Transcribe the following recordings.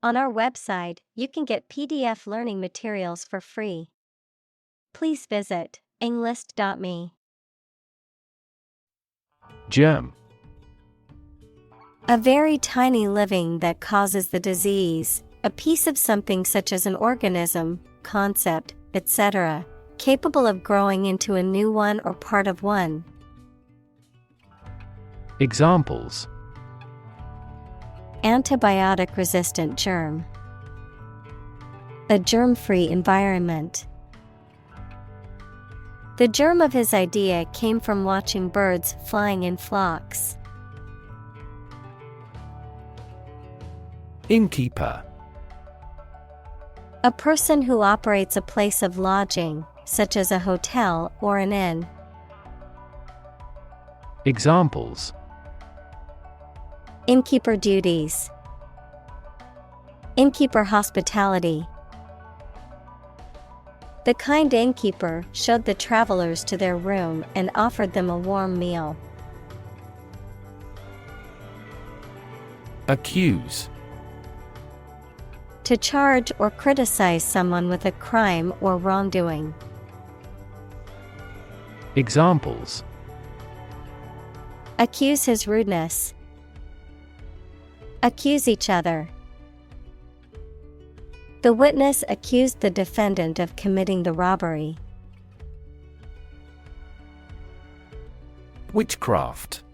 On our website, you can get PDF learning materials for free. Please visit englist.me. Germ. A very tiny living that causes the disease, a piece of something such as an organism, concept, etc., capable of growing into a new one or part of one. Examples: Antibiotic-resistant germ. A germ-free environment. The germ of his idea came from watching birds flying in flocks. Innkeeper. A person who operates a place of lodging, such as a hotel or an inn. Examples: Innkeeper duties. Innkeeper hospitality. The kind innkeeper showed the travelers to their room and offered them a warm meal. Accuse. To charge or criticize someone with a crime or wrongdoing. Examples: Accuse his rudeness. Accuse each other. The witness accused the defendant of committing the robbery. Witchcraft.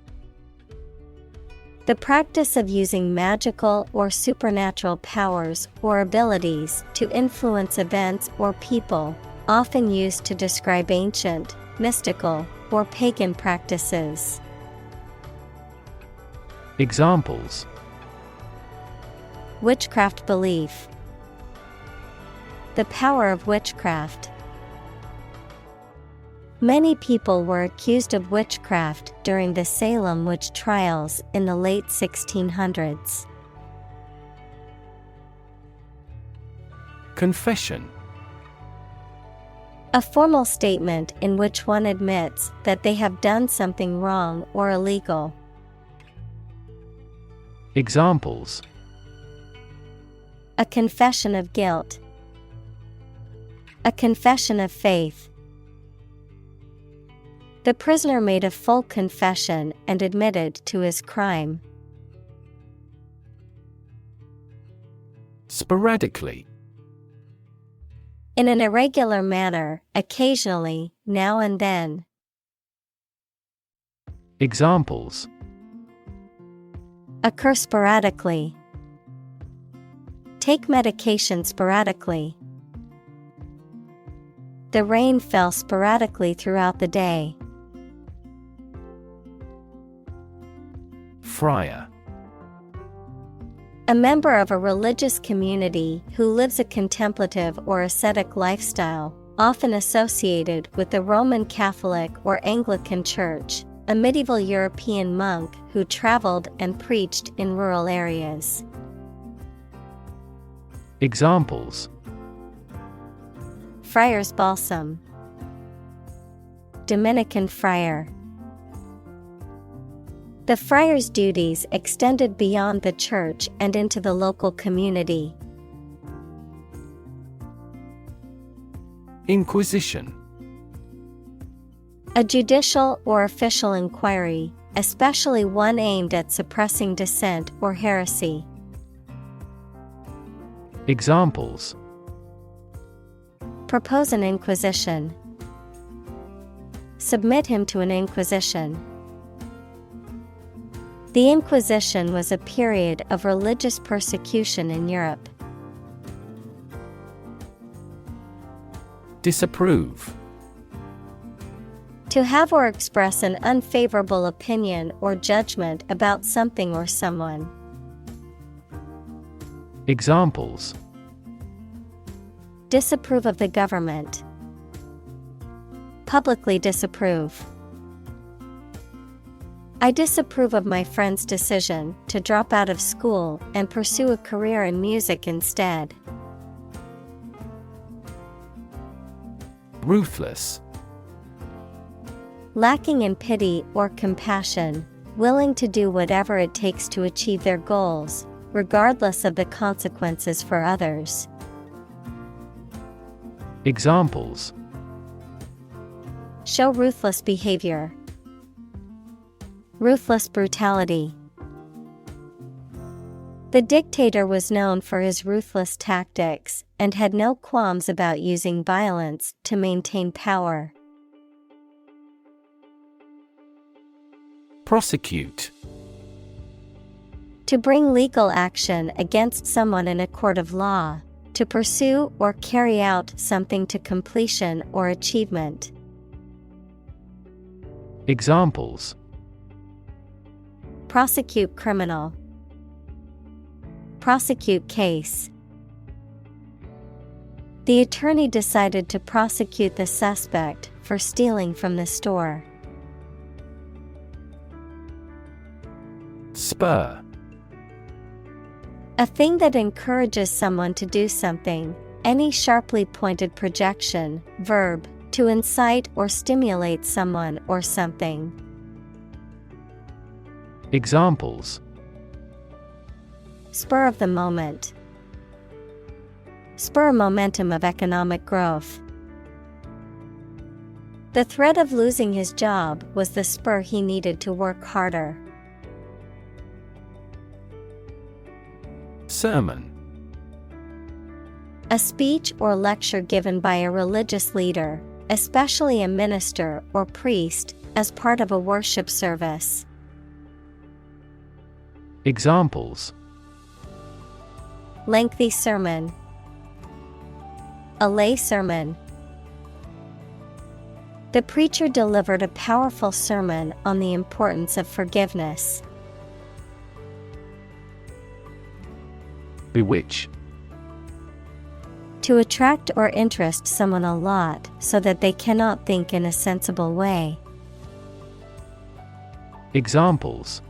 The practice of using magical or supernatural powers or abilities to influence events or people, often used to describe ancient, mystical, or pagan practices. Examples: Witchcraft belief. The power of witchcraft. Many people were accused of witchcraft during the Salem witch trials in the late 1600s. Confession. A formal statement in which one admits that they have done something wrong or illegal. Examples: A confession of guilt. A confession of faith. The prisoner made a full confession and admitted to his crime. Sporadically. In an irregular manner, occasionally, now and then. Examples: Occur sporadically. Take medication sporadically. The rain fell sporadically throughout the day. Friar. A member of a religious community who lives a contemplative or ascetic lifestyle, often associated with the Roman Catholic or Anglican Church, a medieval European monk who traveled and preached in rural areas. Examples: Friar's balsam. Dominican friar. The friar's duties extended beyond the church and into the local community. Inquisition. A judicial or official inquiry, especially one aimed at suppressing dissent or heresy. Examples: Propose an inquisition. Submit him to an inquisition. The Inquisition was a period of religious persecution in Europe. Disapprove. To have or express an unfavorable opinion or judgment about something or someone. Examples: Disapprove of the government. Publicly disapprove. I disapprove of my friend's decision to drop out of school and pursue a career in music instead. Ruthless. Lacking in pity or compassion, willing to do whatever it takes to achieve their goals, regardless of the consequences for others. Examples: Show ruthless behavior. Ruthless brutality. The dictator was known for his ruthless tactics and had no qualms about using violence to maintain power. Prosecute. To bring legal action against someone in a court of law, to pursue or carry out something to completion or achievement. Examples: Prosecute criminal. Prosecute case. The attorney decided to prosecute the suspect for stealing from the store. Spur. A thing that encourages someone to do something. Any sharply pointed projection. Verb, to incite or stimulate someone or something. Examples: Spur of the moment. Spur momentum of economic growth. The threat of losing his job was the spur he needed to work harder. Sermon. A speech or lecture given by a religious leader, especially a minister or priest, as part of a worship service. Examples: Lengthy sermon. A lay sermon. The preacher delivered a powerful sermon on the importance of forgiveness. Bewitch. To attract or interest someone a lot so that they cannot think in a sensible way. Examples: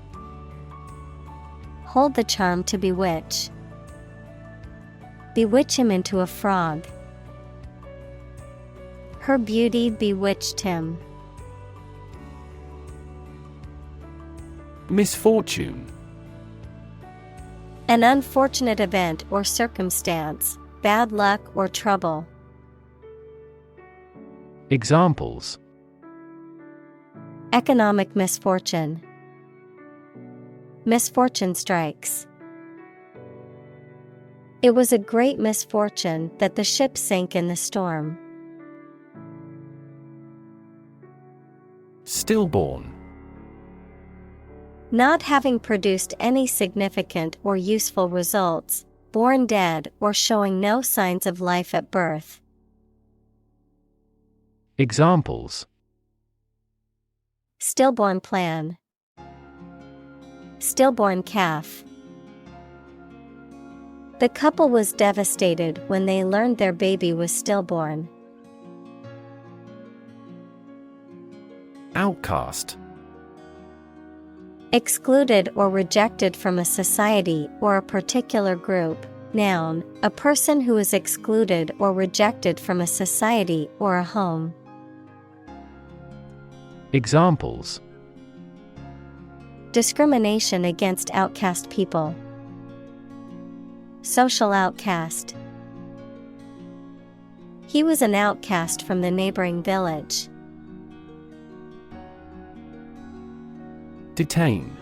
Hold the charm to bewitch. Bewitch him into a frog. Her beauty bewitched him. Misfortune. An unfortunate event or circumstance, bad luck or trouble. Examples: Economic misfortune. Misfortune strikes. It was a great misfortune that the ship sank in the storm. Stillborn. Not having produced any significant or useful results, born dead or showing no signs of life at birth. Examples: Stillborn plan. Stillborn calf. The couple was devastated when they learned their baby was stillborn. Outcast. Excluded or rejected from a society or a particular group. Noun, a person who is excluded or rejected from a society or a home. Examples: Discrimination against outcast people. Social outcast. He was an outcast from the neighboring village. Detain.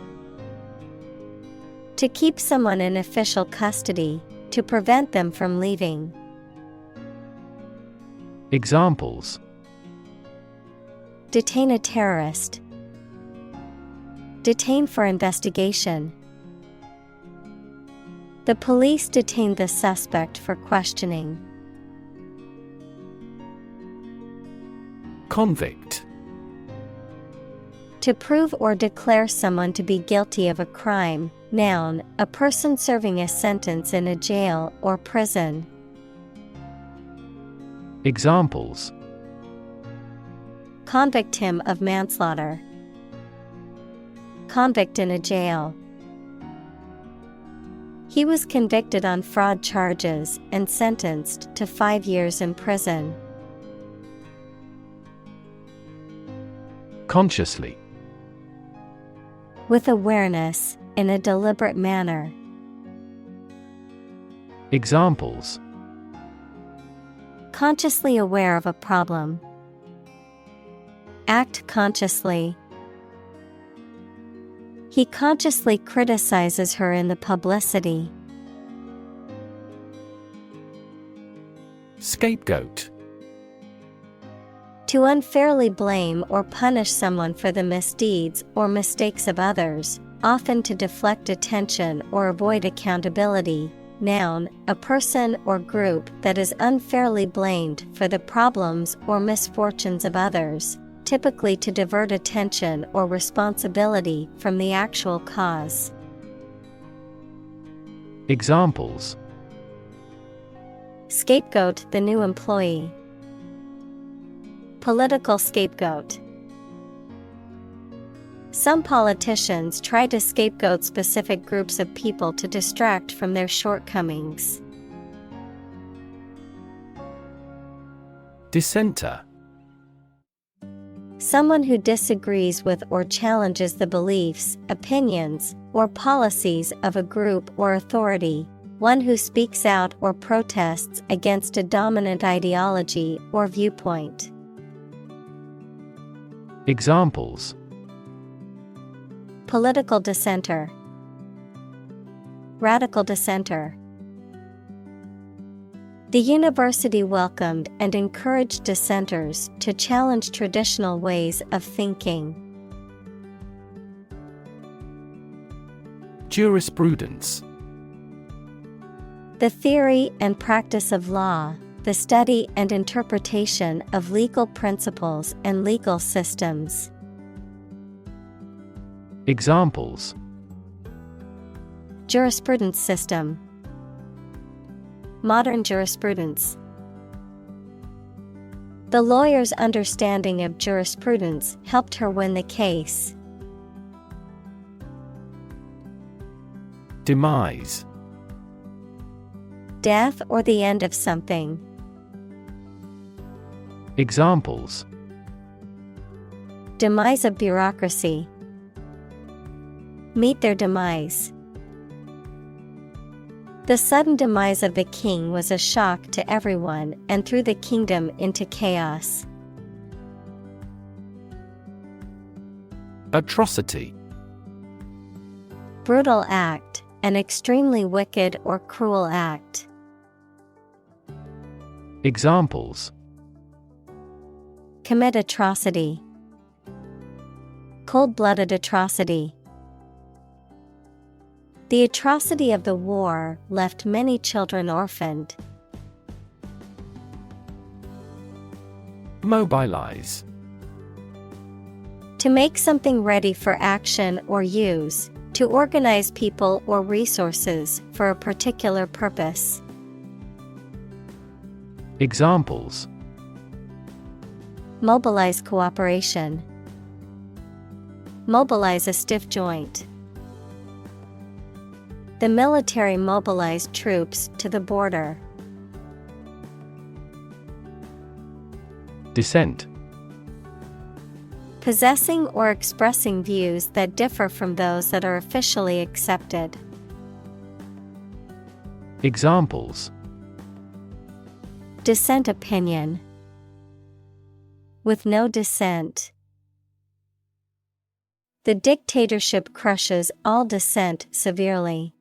To keep someone in official custody, to prevent them from leaving. Examples: Detain a terrorist. Detain for investigation. The police detained the suspect for questioning. Convict. To prove or declare someone to be guilty of a crime. Noun, a person serving a sentence in a jail or prison. Examples: Convict him of manslaughter. Convict in a jail. He was convicted on fraud charges and sentenced to 5 years in prison. Consciously. With awareness, in a deliberate manner. Examples: consciously aware of a problem. Act consciously. He consciously criticizes her in the publicity. Scapegoat. To unfairly blame or punish someone for the misdeeds or mistakes of others, often to deflect attention or avoid accountability. Noun, a person or group that is unfairly blamed for the problems or misfortunes of others, typically to divert attention or responsibility from the actual cause. Examples: Scapegoat the new employee. Political scapegoat. Some politicians try to scapegoat specific groups of people to distract from their shortcomings. Dissenter. Someone who disagrees with or challenges the beliefs, opinions, or policies of a group or authority. One who speaks out or protests against a dominant ideology or viewpoint. Examples: political dissenter. Radical dissenter. The university welcomed and encouraged dissenters to challenge traditional ways of thinking. Jurisprudence. The theory and practice of law, the study and interpretation of legal principles and legal systems. Examples: jurisprudence system. Modern jurisprudence. The lawyer's understanding of jurisprudence helped her win the case. Demise. Death or the end of something. Examples: demise of bureaucracy. Meet their demise. The sudden demise of the king was a shock to everyone and threw the kingdom into chaos. Atrocity. Brutal act, an extremely wicked or cruel act. Examples: commit atrocity. Cold-blooded atrocity. The atrocity of the war left many children orphaned. Mobilize. To make something ready for action or use, to organize people or resources for a particular purpose. Examples: mobilize cooperation. Mobilize a stiff joint. The military mobilized troops to the border. Dissent. Possessing or expressing views that differ from those that are officially accepted. Examples: dissent opinion. With no dissent. The dictatorship crushes all dissent severely.